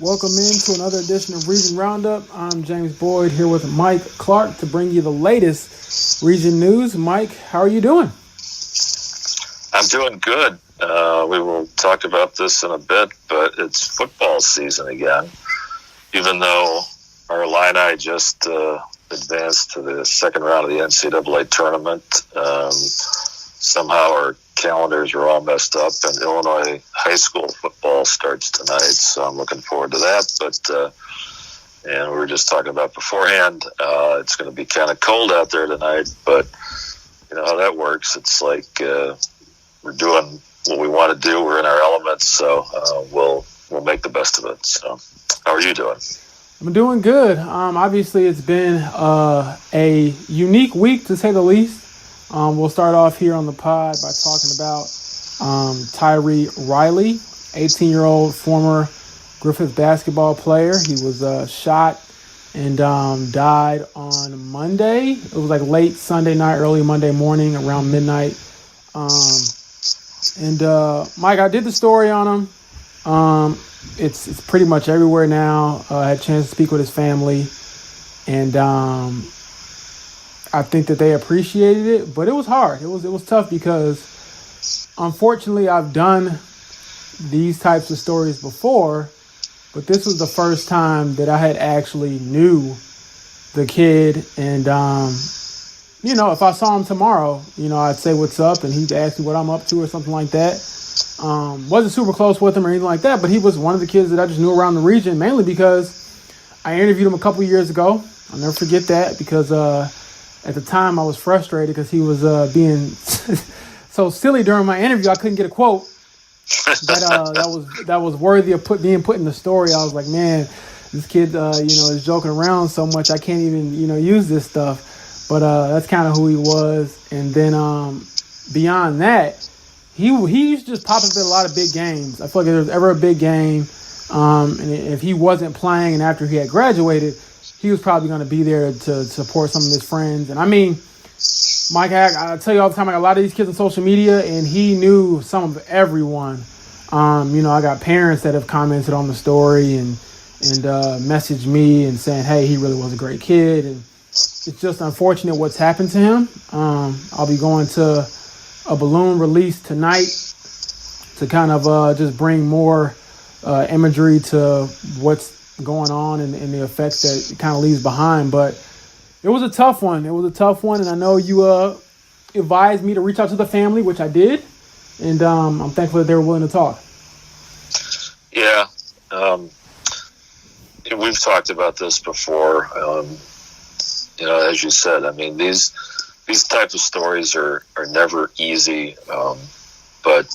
Welcome into another edition of Region Roundup. I'm James Boyd here with Mike Clark to bring you the latest Region news. Mike, how are you doing? I'm doing good. We will talk about this in a bit, but it's football season again. Even though our Illini just advanced to the second round of the NCAA tournament, somehow our calendars are all messed up, and Illinois high school football starts tonight, so I'm looking forward to that. But and we were just talking about beforehand, it's going to be kind of cold out there tonight, but you know how that works. It's like we're doing what we want to do. We're in our elements, so we'll make the best of it. So how are you doing? I'm doing good. Obviously, it's been a unique week, to say the least. We'll start off here on the pod by talking about Tyree Riley, 18-year-old former Griffith basketball player. He was shot and died on Monday. It was like late Sunday night, early Monday morning, around midnight. Mike, I did the story on him. It's pretty much everywhere now. I had a chance to speak with his family, and I think that they appreciated it, but it was hard. It was tough because, unfortunately, I've done these types of stories before, but this was the first time that I had actually knew the kid. And, if I saw him tomorrow, I'd say what's up, and he'd ask me what I'm up to or something like that. Wasn't super close with him or anything like that, but he was one of the kids that I just knew around the region, mainly because I interviewed him a couple years ago. I'll never forget that because at the time I was frustrated because he was being so silly during my interview. I couldn't get a quote that was worthy of being put in the story. I was like, man, this kid is joking around so much I can't even use this stuff. But that's kind of who he was. And then beyond that, he used to just pop up at a lot of big games. I feel like if there was ever a big game, and if he wasn't playing and after he had graduated, he was probably going to be there to support some of his friends. And I mean, Mike, I tell you all the time, I got a lot of these kids on social media, and he knew some of everyone. I got parents that have commented on the story and messaged me and saying, hey, he really was a great kid. And it's just unfortunate what's happened to him. I'll be going to a balloon release tonight to kind of just bring more imagery to what's going on and the effects that it kind of leaves behind. But it was a tough one. And I know you advised me to reach out to the family, which I did. And I'm thankful that they were willing to talk. Yeah. We've talked about this before. As you said, I mean, these types of stories are never easy, but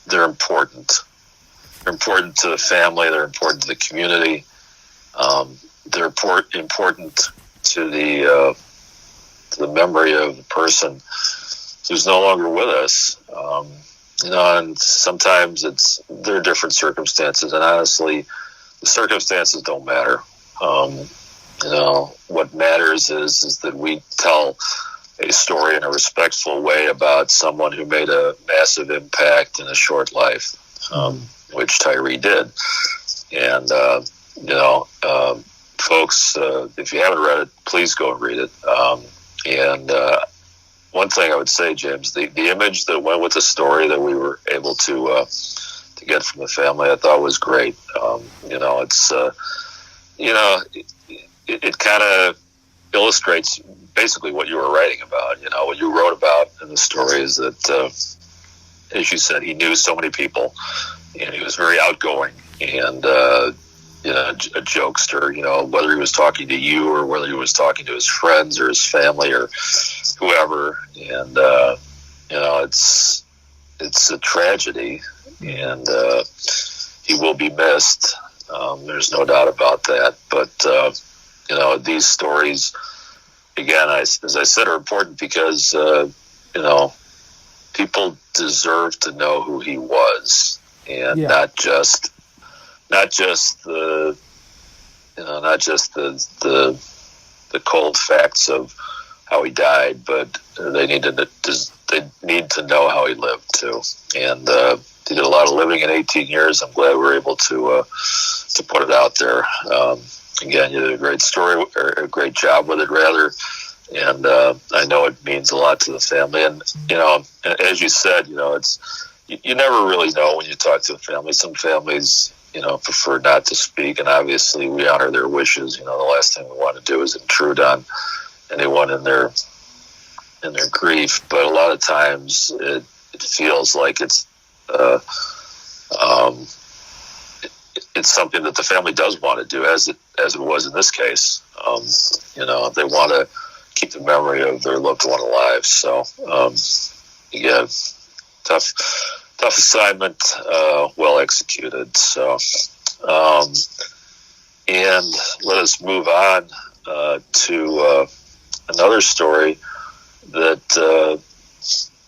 they're important. They're important to the family. They're important to the community. They're important to the memory of the person who's no longer with us. And sometimes there are different circumstances, and honestly, the circumstances don't matter. What matters is that we tell a story in a respectful way about someone who made a massive impact in a short life, which Tyree did. And, folks, if you haven't read it, please go and read it. One thing I would say, James, the image that went with the story that we were able to get from the family, I thought was great. It kind of illustrates basically what you were writing about. What you wrote about in the story is that, as you said, he knew so many people, and he was very outgoing and, a jokester, whether he was talking to you or whether he was talking to his friends or his family or whoever. And, it's a tragedy, and he will be missed. There's no doubt about that. But, these stories, again, as I said, are important because, people deserve to know who he was, and not just the cold facts of how he died, but they need to know how he lived too. And he did a lot of living in 18 years. I'm glad we were able to to put it out there. Again, you did a great story, or a great job with it, rather. And I know it means a lot to the family. And, as you said, you never really know when you talk to the family. Some families, prefer not to speak, and obviously we honor their wishes. The last thing we want to do is intrude on anyone in their grief. But a lot of times it feels like it's something that the family does want to do, as it was in this case. They want to keep the memory of their loved one alive. So, again, tough assignment, well executed. So, and let us move on to another story that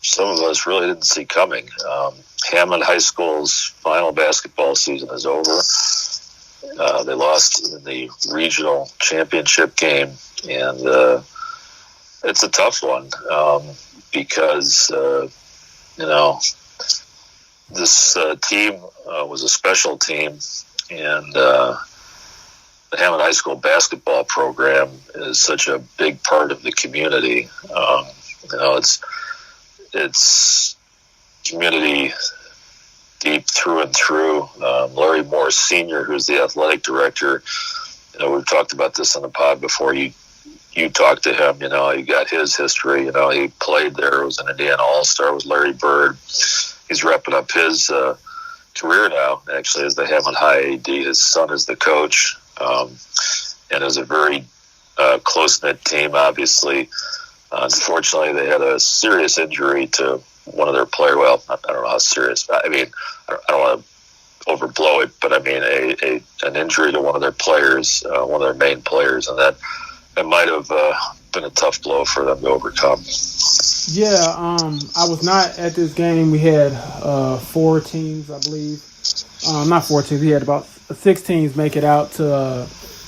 some of us really didn't see coming. Hammond High School's final basketball season is over. They lost in the regional championship game, and it's a tough one because this team was a special team, and the Hammond High School basketball program is such a big part of the community. It's community deep through and through. Larry Moore Sr., who's the athletic director, we've talked about this on the pod before. You talked to him, you got his history. He played there, was an Indiana All-Star with Larry Bird. He's wrapping up his career now, actually, as the Hammond High AD. His son is the coach, and is a very close-knit team, obviously. Unfortunately, they had a serious injury to one of their players. Well, I don't know how serious. I mean, I don't want to overblow it, but I mean an injury to one of their players, one of their main players, and that might have been a tough blow for them to overcome. Yeah, I was not at this game. We had 4 teams, I believe. Not 4 teams. We had about 6 teams make it out to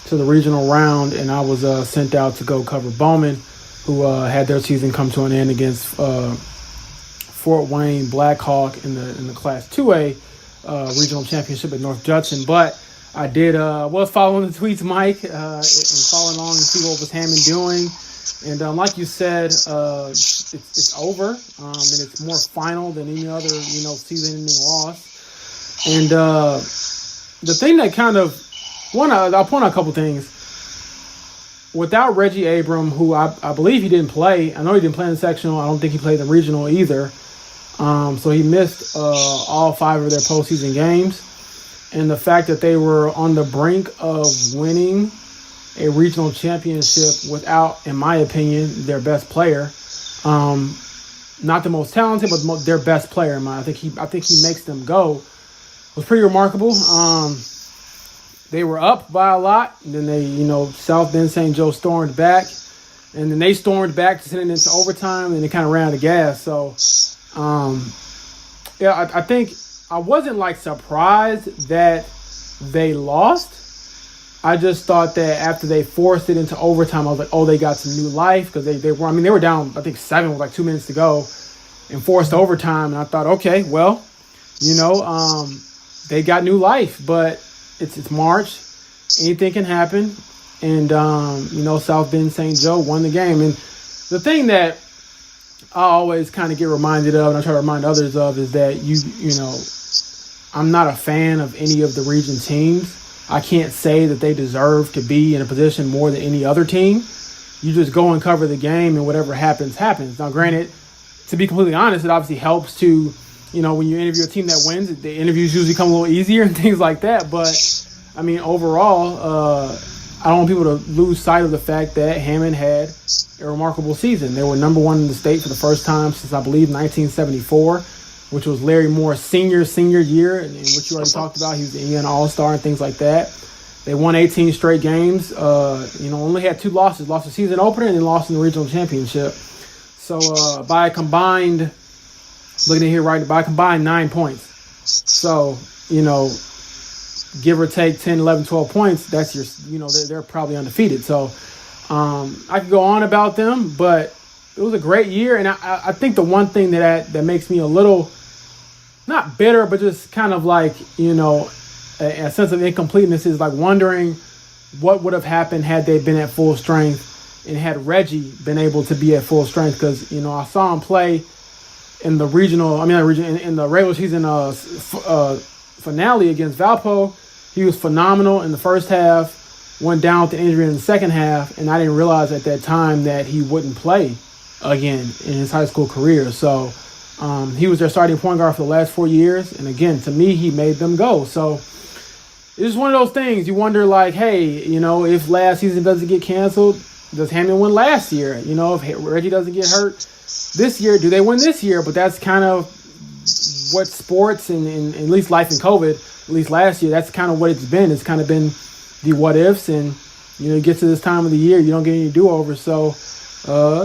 the regional round, and I was sent out to go cover Bowman, who had their season come to an end against Fort Wayne Blackhawk in the Class 2A regional championship at North Judson. But I was following the tweets, Mike, and following along and see what was Hammond doing. And like you said, it's over, and it's more final than any other, season-ending loss. And the thing that kind of I'll point out a couple things. Without Reggie Abram, who I believe he didn't play. I know he didn't play in the sectional. I don't think he played the regional either. So he missed all 5 of their postseason games. And the fact that they were on the brink of winning a regional championship without, in my opinion, their best player. Not the most talented, but their best player. I think he makes them go. It was pretty remarkable. They were up by a lot, and then they, South Bend St. Joe stormed back, and then they stormed back to send it into overtime, and they kind of ran out of gas. So, I think I wasn't surprised that they lost. I just thought that after they forced it into overtime, I was like, oh, they got some new life, because they were down, I think 7 with 2 minutes to go, and forced overtime, and I thought, okay, well, they got new life, but it's March, anything can happen, and South Bend St. Joe won the game. And the thing that I always kind of get reminded of, and I try to remind others of, is that I'm not a fan of any of the region teams. I can't say that they deserve to be in a position more than any other team. You just go and cover the game, and whatever happens, happens. Now, granted, to be completely honest, it obviously helps to, when you interview a team that wins, the interviews usually come a little easier and things like that. But, overall, I don't want people to lose sight of the fact that Hammond had a remarkable season. They were number 1 in the state for the first time since, I believe, 1974, which was Larry Moore's senior year, and which you already talked about. He was the Indiana All-Star and things like that. They won 18 straight games. Only had 2 losses. Lost the season opener and then lost in the regional championship. So by a combined 9 points. So, give or take 10, 11, 12 points, that's they're probably undefeated. So I could go on about them, but it was a great year. And I think the one thing that makes me a little, not bitter, but just kind of a sense of incompleteness is like wondering what would have happened had they been at full strength and had Reggie been able to be at full strength. Because, you know, I saw him play in the in the regular season finale against Valpo. He was phenomenal in the first half, went down with an injury in the second half, and I didn't realize at that time that he wouldn't play again in his high school career. So he was their starting point guard for the last 4 years, and again, to me, he made them go. So it's just one of those things. You wonder, like, hey, you know, if last season doesn't get canceled, does Hammond win last year? You know, if Reggie doesn't get hurt this year, do they win this year? But that's kind of what sports and at least life in COVID, at least last year, that's kind of what it's been. It's kind of been the what ifs, and, you know, it gets to this time of the year, you don't get any do-overs. So,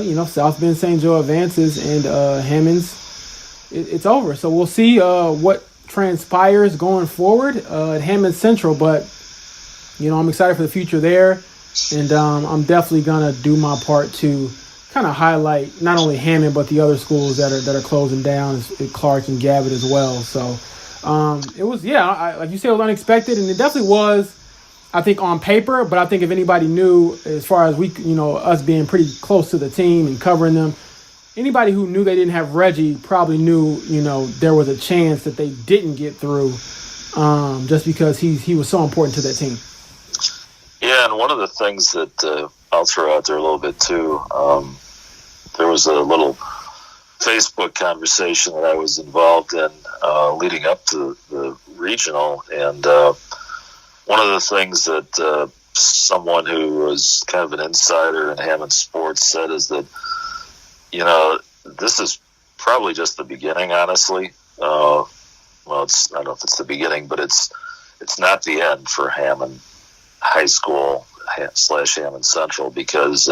you know, South Bend St. Joe advances, and Hammonds, it's over. So we'll see what transpires going forward at Hammond Central. But, you know, I'm excited for the future there, and I'm definitely going to do my part to kind of highlight not only Hammond but the other schools that are closing down, Clark and Gavitt as well. So it was, like you said, it was unexpected, and it definitely was, I think, on paper. But I think if anybody knew, as far as us being pretty close to the team and covering them, anybody who knew they didn't have Reggie probably knew, you know, there was a chance that they didn't get through, just because he was so important to that team. Yeah, and one of the things that I'll throw out there a little bit too, there was a little Facebook conversation that I was involved in leading up to the regional, and one of the things that someone who was kind of an insider in Hammond sports said is that, you know, this is probably just the beginning, honestly. I don't know if it's the beginning, but it's not the end for Hammond High School / Hammond Central, because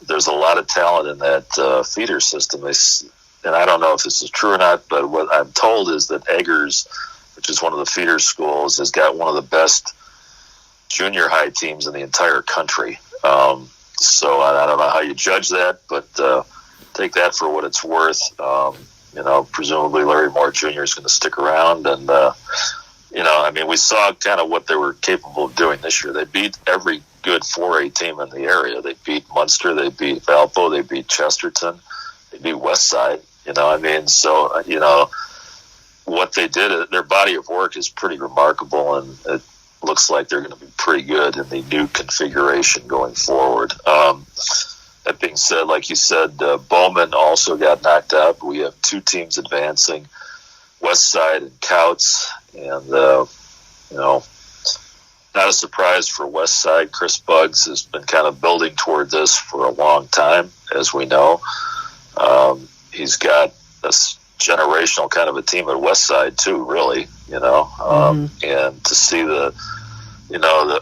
there's a lot of talent in that feeder system. And I don't know if this is true or not, but what I'm told is that Eggers, which is one of the feeder schools, has got one of the best junior high teams in the entire country. So I don't know how you judge that, but take that for what it's worth. You know, presumably Larry Moore Jr. is going to stick around, and you know, I mean, we saw kind of what they were capable of doing this year. They beat every good 4A team in the area. They beat Munster, they beat Valpo, they beat Chesterton, they beat West Side. You know, I mean, so, you know, what they did, their body of work is pretty remarkable, and it looks like they're going to be pretty good in the new configuration going forward. That being said, like you said, Bowman also got knocked out. We have two teams advancing, West Side and Kouts, and, you know, not a surprise for West Side. Chris Buggs has been kind of building toward this for a long time, as we know. He's got this generational kind of a team at West Side too, really, you know, and to see the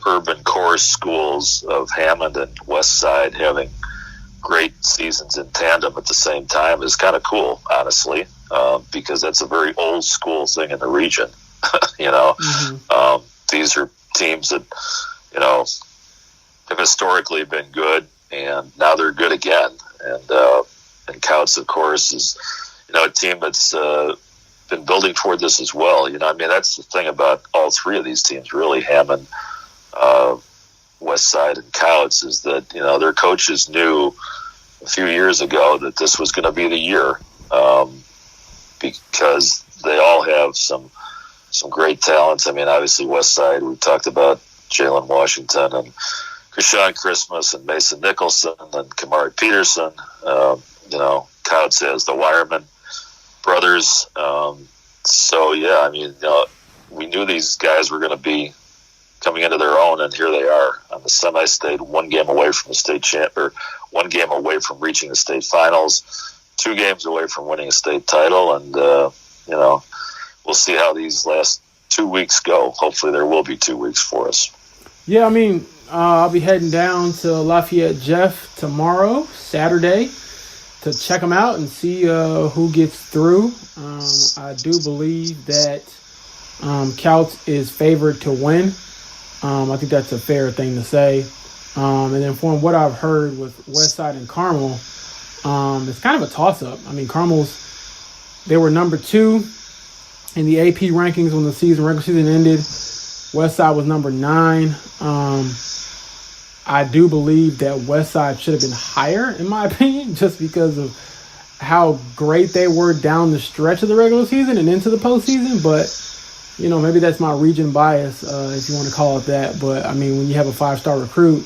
urban core schools of Hammond and West Side having great seasons in tandem at the same time is kind of cool, honestly, because that's a very old school thing in the region. You know, these are teams that, you know, have historically been good, and now they're good again. And Kouts, of course, is, you know, a team that's been building toward this as well. You know, I mean, that's the thing about all three of these teams, really, Hammond, West Side, and Kouts, is that, you know, their coaches knew a few years ago that this was going to be the year, because they all have some great talents. I mean, obviously West Side, we talked about Jalen Washington and Krishan Christmas and Mason Nicholson and Kamari Peterson. You know, Kouts has the Wireman brothers. So, yeah, I mean, you know, we knew these guys were going to be coming into their own, and here they are on the semi-state, one game away from the state or 1 game away from reaching the state finals, 2 games away from winning a state title, and, you know, we'll see how these last 2 weeks go. Hopefully there will be 2 weeks for us. Yeah, I mean, I'll be heading down to Lafayette Jeff tomorrow, Saturday, to check them out and see who gets through. I do believe that Kouts is favored to win. I think that's a fair thing to say. And then from what I've heard with West Side and Carmel, it's kind of a toss-up. I mean, they were number 2 in the AP rankings when the regular season ended. West Side was number 9. I do believe that West Side should have been higher, in my opinion, just because of how great they were down the stretch of the regular season and into the postseason. But, maybe that's my region bias, if you want to call it that. But, I mean, when you have a 5-star recruit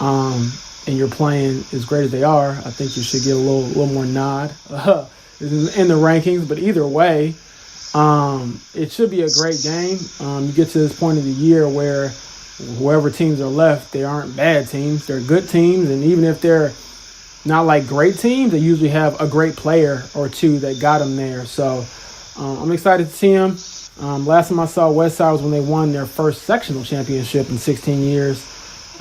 and you're playing as great as they are, I think you should get a little more nod in the rankings. But either way, it should be a great game. You get to this point of the year where whoever teams are left, they aren't bad teams. They're good teams. And even if they're not like great teams, they usually have a great player or two that got them there. So I'm excited to see them. Last time I saw West Side was when they won their first sectional championship in 16 years.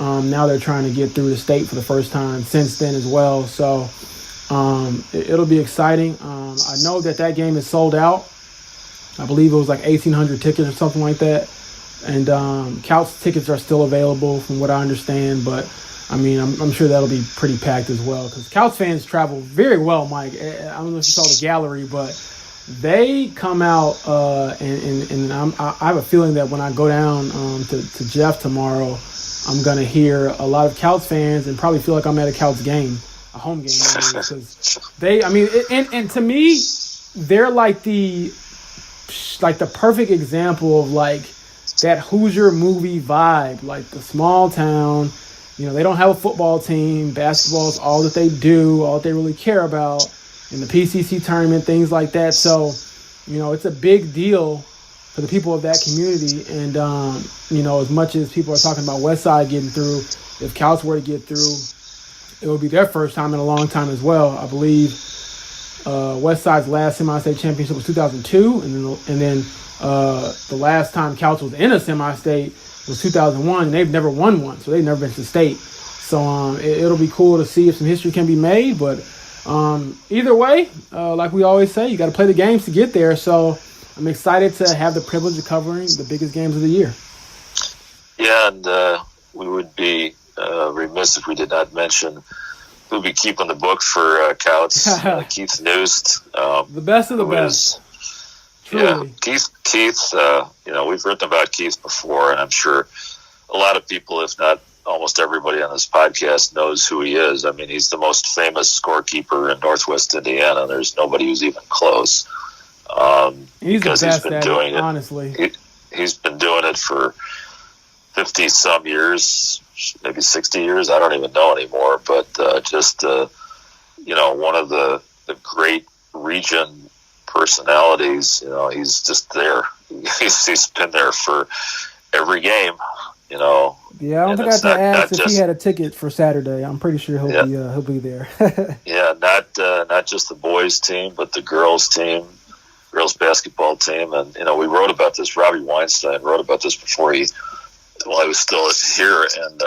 Now they're trying to get through the state for the first time since then as well. So it'll be exciting. I know that game is sold out. I believe it was like 1,800 tickets or something like that. And Kouts tickets are still available from what I understand. But, I mean, I'm sure that'll be pretty packed as well. Because Kouts fans travel very well, Mike. I don't know if you saw the gallery, but they come out and I have a feeling that when I go down to Jeff tomorrow, I'm going to hear a lot of Kouts fans and probably feel like I'm at a Kouts game, a home game. Because and to me, they're like the perfect example of like that Hoosier movie vibe, like the small town. They don't have a football team. Basketball is all that they do, all that they really care about. In the PCC tournament, things like that. So, it's a big deal for the people of that community. And, as much as people are talking about West Side getting through, if Kouts were to get through, it would be their first time in a long time as well. I believe West Side's last semi-state championship was 2002. And then the last time Kouts was in a semi-state was 2001. And they've never won one, so they've never been to state. So it'll be cool to see if some history can be made. But either way, like we always say, you got to play the games to get there. So I'm excited to have the privilege of covering the biggest games of the year. Yeah, and we would be remiss if we did not mention who'll be keeping the book for Kouts, Keith Noost. The best of the best. Truly. Yeah, Keith, we've written about Keith before, and I'm sure a lot of people, if not almost everybody on this podcast, knows who he is. I mean, he's the most famous scorekeeper in Northwest Indiana. There's nobody who's even close. He's the best at it, honestly. He's been doing it for 50-some years, maybe 60 years. I don't even know anymore. But one of the great region personalities. He's just there. He's been there for every game. Yeah, I don't think I had to ask if he had a ticket for Saturday. I'm pretty sure he'll be there. Yeah, not just the boys team, but the girls team, girls basketball team, and we wrote about this. Robbie Weinstein wrote about this before he was still here, and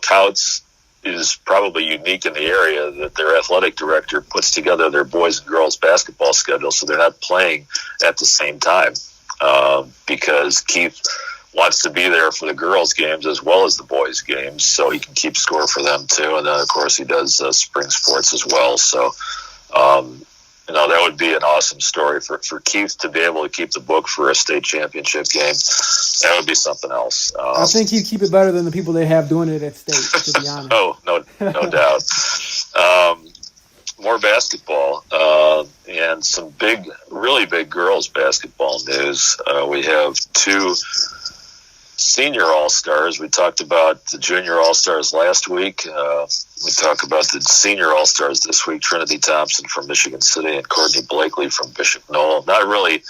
Kouts is probably unique in the area that their athletic director puts together their boys and girls basketball schedule, so they're not playing at the same time because Keith wants to be there for the girls' games as well as the boys' games, so he can keep score for them too. And then, of course, he does spring sports as well. So, that would be an awesome story for Keith to be able to keep the book for a state championship game. That would be something else. I think he'd keep it better than the people they have doing it at state, to be honest. No doubt. More basketball and some really big girls basketball news. We have 2 senior All-Stars. We talked about the junior All-Stars last week. We talk about the senior All-Stars this week. Trinity Thompson from Michigan City and Courtney Blakely from Bishop Knoll. Not really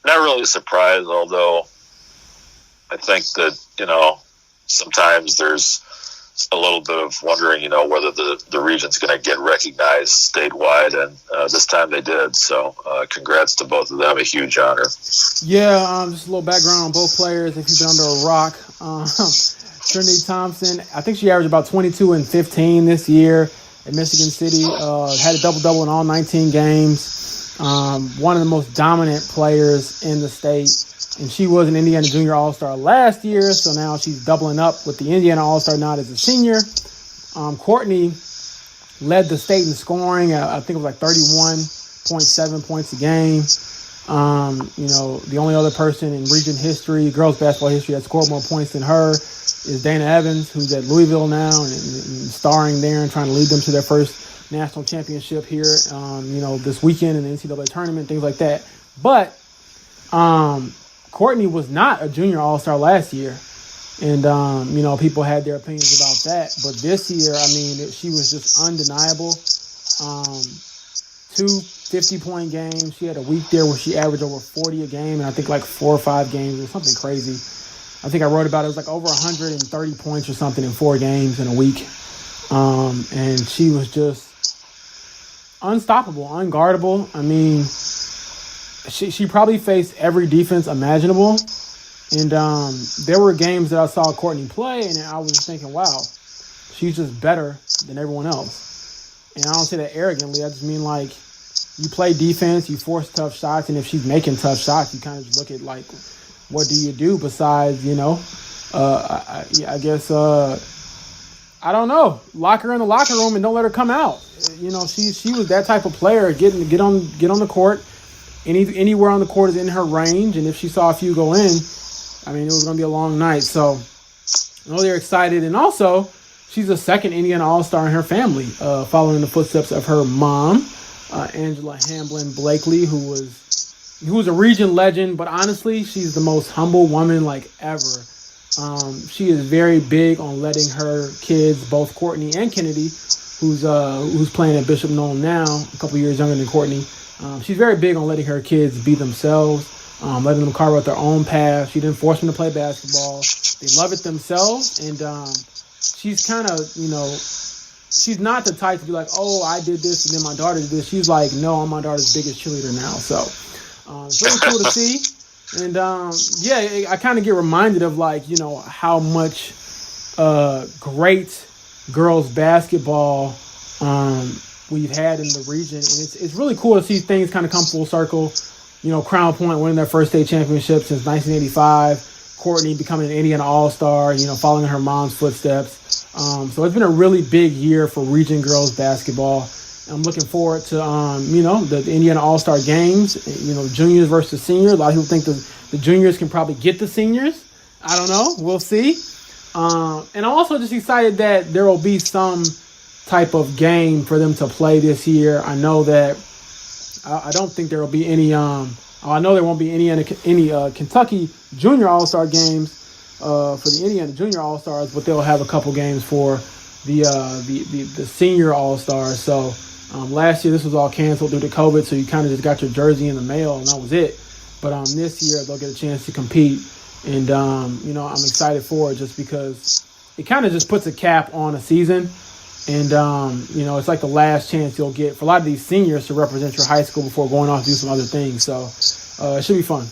a surprise, although I think that, sometimes there's a little bit of wondering, whether the region's going to get recognized statewide, and this time they did. So congrats to both of them. A huge honor. Yeah, just a little background on both players if you've been under a rock. Trinity Thompson, I think she averaged about 22 and 15 this year at Michigan City. Had a double-double in all 19 games. One of the most dominant players in the state. And she was an Indiana Junior All-Star last year, so now she's doubling up with the Indiana All-Star nod as a senior. Courtney led the state in scoring. I think it was like 31.7 points a game. The only other person in region history, girls basketball history, that scored more points than her is Dana Evans, who's at Louisville now and starring there and trying to lead them to their first national championship here, this weekend in the NCAA tournament, things like that. But Courtney was not a junior all-star last year. And, people had their opinions about that. But this year, she was just undeniable. 2 50-point games. She had a week there where she averaged over 40 a game, and I think like 4 or 5 games or something crazy. I think I wrote about it. It was like over 130 points or something in 4 games in a week. And she was just unstoppable, unguardable. She probably faced every defense imaginable. And there were games that I saw Courtney play, and I was just thinking, wow, she's just better than everyone else. And I don't say that arrogantly. I just mean, like, you play defense, you force tough shots, and if she's making tough shots, you kind of just look at, like, what do you do besides, I guess, I don't know, lock her in the locker room and don't let her come out. She was that type of player, get on the court. Anywhere on the court is in her range, and if she saw a few go in, it was going to be a long night. So I know they're excited. And also, she's the second Indiana All-Star in her family, following the footsteps of her mom, Angela Hamblin Blakely, who was a region legend. But honestly, she's the most humble woman like ever. She is very big on letting her kids, both Courtney and Kennedy, who's playing at Bishop Noll now, a couple years younger than Courtney. She's very big on letting her kids be themselves. Letting them carve out their own path. She didn't force them to play basketball. They love it themselves, and she's kind of, she's not the type to be like, oh, I did this, and then my daughter did this. She's like, no, I'm my daughter's biggest cheerleader now. So it's really cool to see. And, I kind of get reminded of, like, how much great girls basketball we've had in the region. And it's really cool to see things kind of come full circle. Crown Point winning their first state championship since 1985. Courtney becoming an Indiana All-Star, following in her mom's footsteps. So it's been a really big year for region girls basketball. I'm looking forward to, the Indiana All-Star games, juniors versus seniors. A lot of people think the juniors can probably get the seniors. I don't know. We'll see. And I'm also just excited that there will be some type of game for them to play this year. I know that I don't think there will be any. I know there won't be any Kentucky Junior All-Star games for the Indiana Junior All-Stars, but they'll have a couple games for the Senior All-Stars. So last year this was all canceled due to COVID, so you kind of just got your jersey in the mail and that was it. But this year they'll get a chance to compete, and I'm excited for it just because it kind of just puts a cap on a season. And, it's like the last chance you'll get for a lot of these seniors to represent your high school before going off to do some other things. So it should be fun.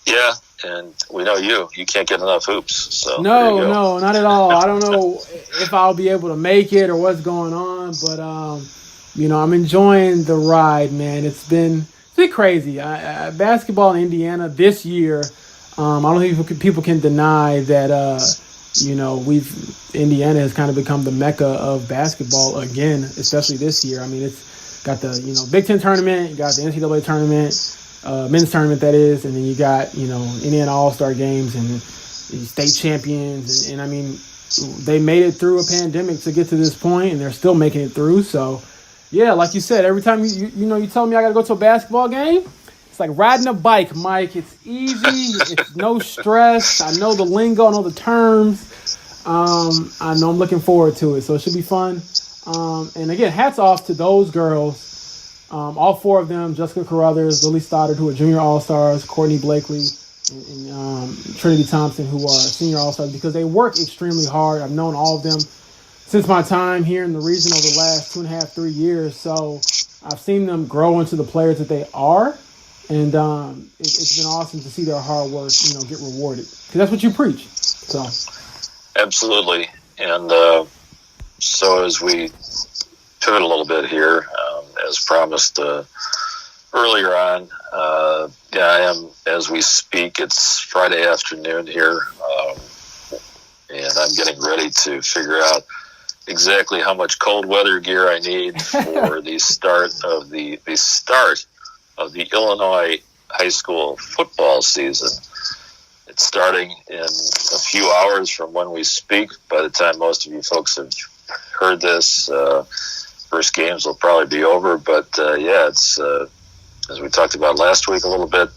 Yeah, and we know you can't get enough hoops. So No, not at all. I don't know if I'll be able to make it or what's going on, but, I'm enjoying the ride, man. It's been crazy. Basketball in Indiana this year, I don't think people can deny that, Indiana has kind of become the mecca of basketball again, especially this year. It's got the, Big Ten tournament, you got the NCAA tournament, men's tournament that is, and then you got, Indiana All-Star games and state champions. And they made it through a pandemic to get to this point, and they're still making it through. So, yeah, like you said, every time you tell me I got to go to a basketball game, it's like riding a bike, Mike. It's easy. It's no stress. I know the lingo. I know the terms. I know I'm looking forward to it. So it should be fun. And again, hats off to those girls. All 4 of them, Jessica Carruthers, Lily Stoddard, who are junior all-stars, Courtney Blakely, and Trinity Thompson, who are senior all-stars, because they work extremely hard. I've known all of them since my time here in the region over the last 2.5, 3 years. So I've seen them grow into the players that they are. And it's been awesome to see their hard work, get rewarded. Because that's what you preach. So, absolutely. And so as we pivot a little bit here, as promised earlier on, I am, as we speak, it's Friday afternoon here, and I'm getting ready to figure out exactly how much cold weather gear I need for the start of the Illinois high school football season. It's starting in a few hours from when we speak. By the time most of you folks have heard this, first games will probably be over. But, it's as we talked about last week a little bit,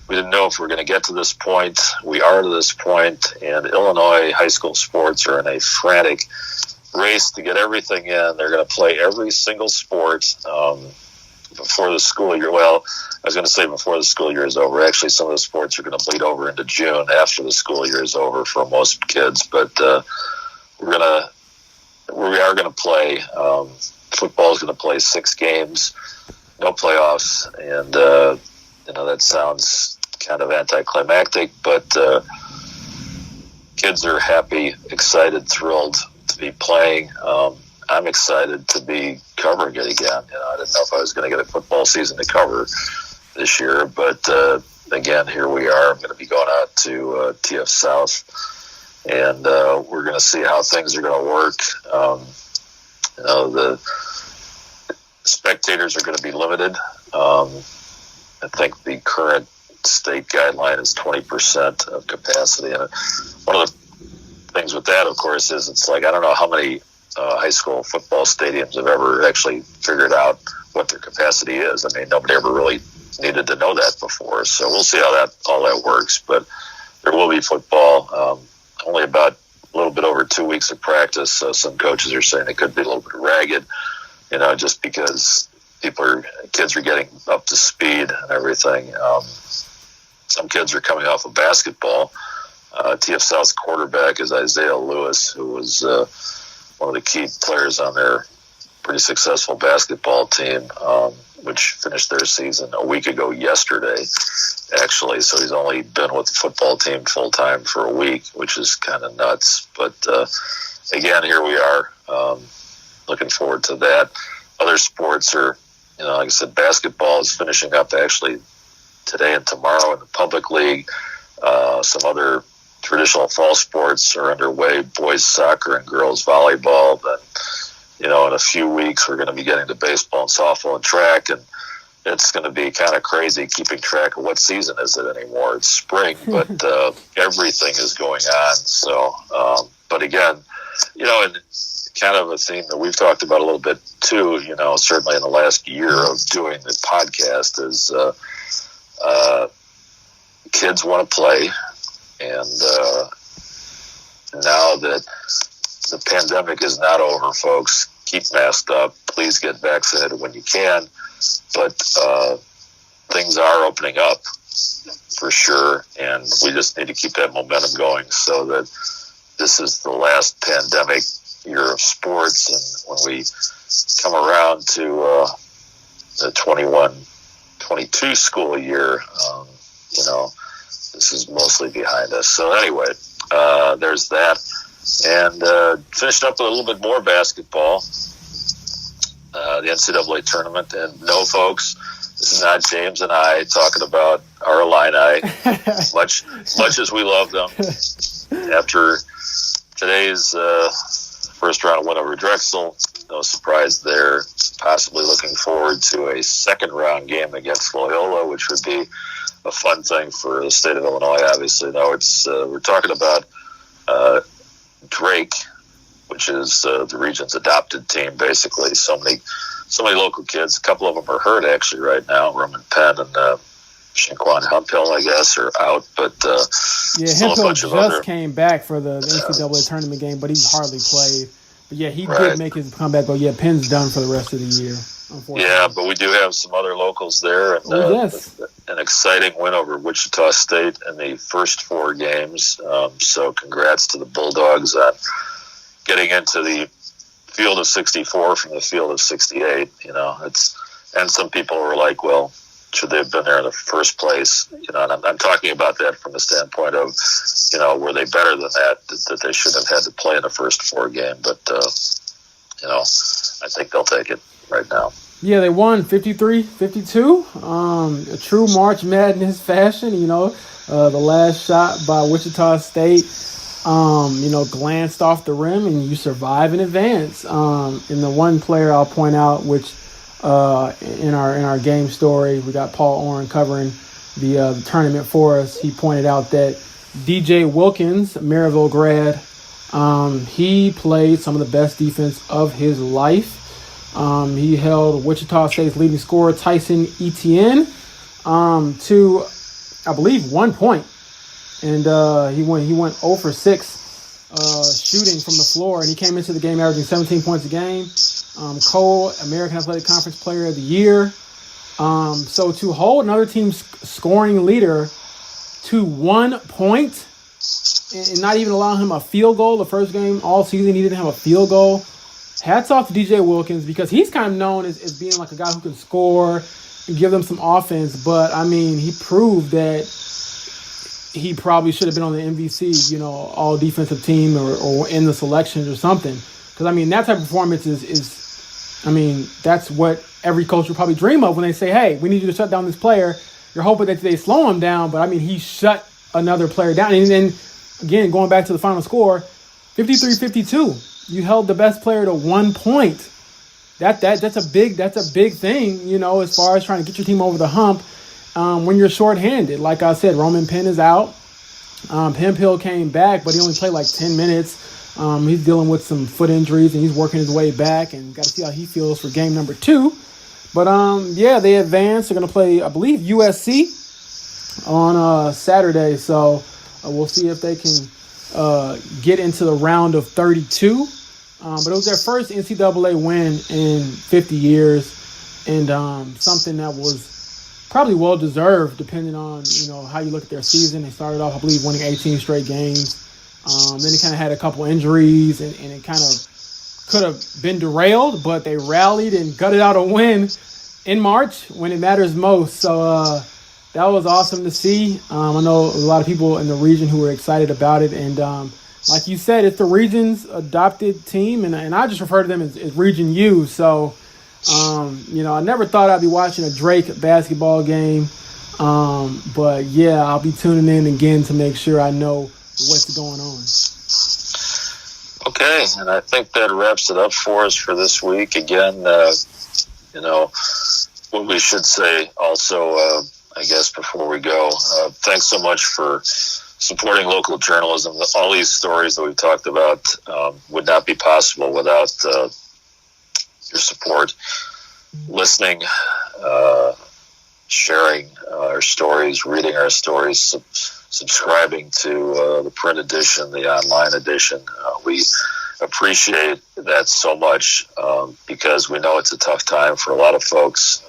we didn't know if we were going to get to this point. We are to this point, and Illinois high school sports are in a frantic race to get everything in. They're going to play every single sport before the school year. Well, I was going to say before the school year is over. Actually, some of the sports are going to bleed over into June after the school year is over for most kids. But we are going to play. Football is going to play 6 games, no playoffs, and that sounds kind of anticlimactic, but kids are happy, excited, thrilled to be playing. I'm excited to be covering it again. I didn't know if I was going to get a football season to cover this year, but again, here we are. I'm going to be going out to TF South, and we're going to see how things are going to work. The spectators are going to be limited. I think the current state guideline is 20% of capacity. And one of the things with that, of course, is it's like I don't know how many high school football stadiums have ever actually figured out what their capacity is. I mean, nobody ever really needed to know that before. So we'll see how all that works. But there will be football. Only about a little bit over 2 weeks of practice. So some coaches are saying it could be a little bit ragged, just because kids are getting up to speed and everything. Some kids are coming off of basketball. TF South's quarterback is Isaiah Lewis, who was one of the key players on their pretty successful basketball team, which finished their season a week ago yesterday, actually. So he's only been with the football team full-time for a week, which is kind of nuts. But, again, here we are. Looking forward to that. Other sports are, like I said, basketball is finishing up actually today and tomorrow in the public league. Some other traditional fall sports are underway, boys soccer and girls volleyball. Then, in a few weeks, we're going to be getting to baseball and softball and track, and it's going to be kind of crazy keeping track of what season is it anymore. It's spring, but everything is going on. So, but again, and kind of a theme that we've talked about a little bit too, certainly in the last year of doing the podcast is kids want to play. And now that the pandemic is not over, folks, keep masked up. Please get vaccinated when you can. But things are opening up for sure, and we just need to keep that momentum going so that this is the last pandemic year of sports, and when we come around to the 21-22 school year, this is mostly behind us. So anyway, there's that. And finished up with a little bit more basketball, the NCAA tournament. And no, folks, this is not James and I talking about our Illini, much as we love them. After today's first round win over Drexel, no surprise there. Possibly looking forward to a second round game against Loyola, which would be a fun thing for the state of Illinois. Obviously, no, it's we're talking about Drake, which is the region's adopted team. Basically, so many local kids. A couple of them are hurt actually right now. Roman Penn and Shinquan Hemphill, I guess, are out. But Hemphill just came back for the NCAA tournament game, but he hardly played. But yeah, he did make his comeback. But yeah, Penn's done for the rest of the year. Yeah, but we do have some other locals there. And, an exciting win over Wichita State in the first 4 games. So congrats to the Bulldogs on getting into the field of 64 from the field of 68. And some people were like, well, should they have been there in the first place? And I'm talking about that from the standpoint of, were they better than that they should have had to play in the first 4 game. But, I think they'll take it right now. Yeah, they won 53-52. A true March Madness fashion, the last shot by Wichita State, glanced off the rim and you survive in advance. And the one player I'll point out, which in our game story. We got Paul Oren covering the tournament for us. He pointed out that DJ Wilkins, Maryville grad, he played some of the best defense of his life. He held Wichita State's leading scorer Tyson Etienne to, I believe, 1 point, and he went 0 for 6 shooting from the floor, and he came into the game averaging 17 points a game. Cole, American Athletic Conference Player of the Year. So to hold another team's scoring leader to 1 point and not even allow him a field goal, the first game all season he didn't have a field goal. Hats off to DJ Wilkins, because he's kind of known as being like a guy who can score and give them some offense. But, I mean, he proved that he probably should have been on the MVC, all defensive team or in the selections or something. Because, I mean, that type of performance that's what every coach would probably dream of when they say, hey, we need you to shut down this player. You're hoping that they slow him down. But, I mean, he shut another player down. And then, again, going back to the final score, 53-52. You held the best player to 1 point. That's a big thing, as far as trying to get your team over the hump when you're shorthanded. Like I said, Roman Penn is out. Hemphill came back, but he only played like 10 minutes. He's dealing with some foot injuries, and he's working his way back, and got to see how he feels for game number 2. But, they advanced. They're going to play, I believe, USC on Saturday. So we'll see if they can get into the round of 32. But it was their first NCAA win in 50 years, and something that was probably well-deserved depending on, how you look at their season. They started off, I believe, winning 18 straight games. Then they kind of had a couple injuries, and it kind of could have been derailed, but they rallied and gutted out a win in March when it matters most. So that was awesome to see. I know a lot of people in the region who were excited about it, and like you said, it's the region's adopted team, and I just refer to them as Region U. So, I never thought I'd be watching a Drake basketball game. But, yeah, I'll be tuning in again to make sure I know what's going on. Okay, and I think that wraps it up for us for this week. Again, what we should say also, I guess, before we go, thanks so much for supporting local journalism. All these stories that we've talked about would not be possible without your support, listening, sharing our stories, reading our stories, subscribing to the print edition, the online edition. We appreciate that so much because we know it's a tough time for a lot of folks.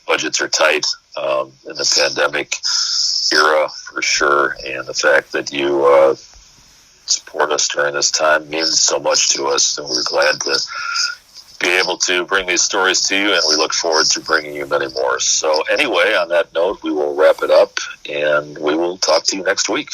Budgets are tight in the pandemic era for sure, and the fact that you support us during this time means so much to us, and we're glad to be able to bring these stories to you, and we look forward to bringing you many more. So anyway, on that note, we will wrap it up, and we will talk to you next week.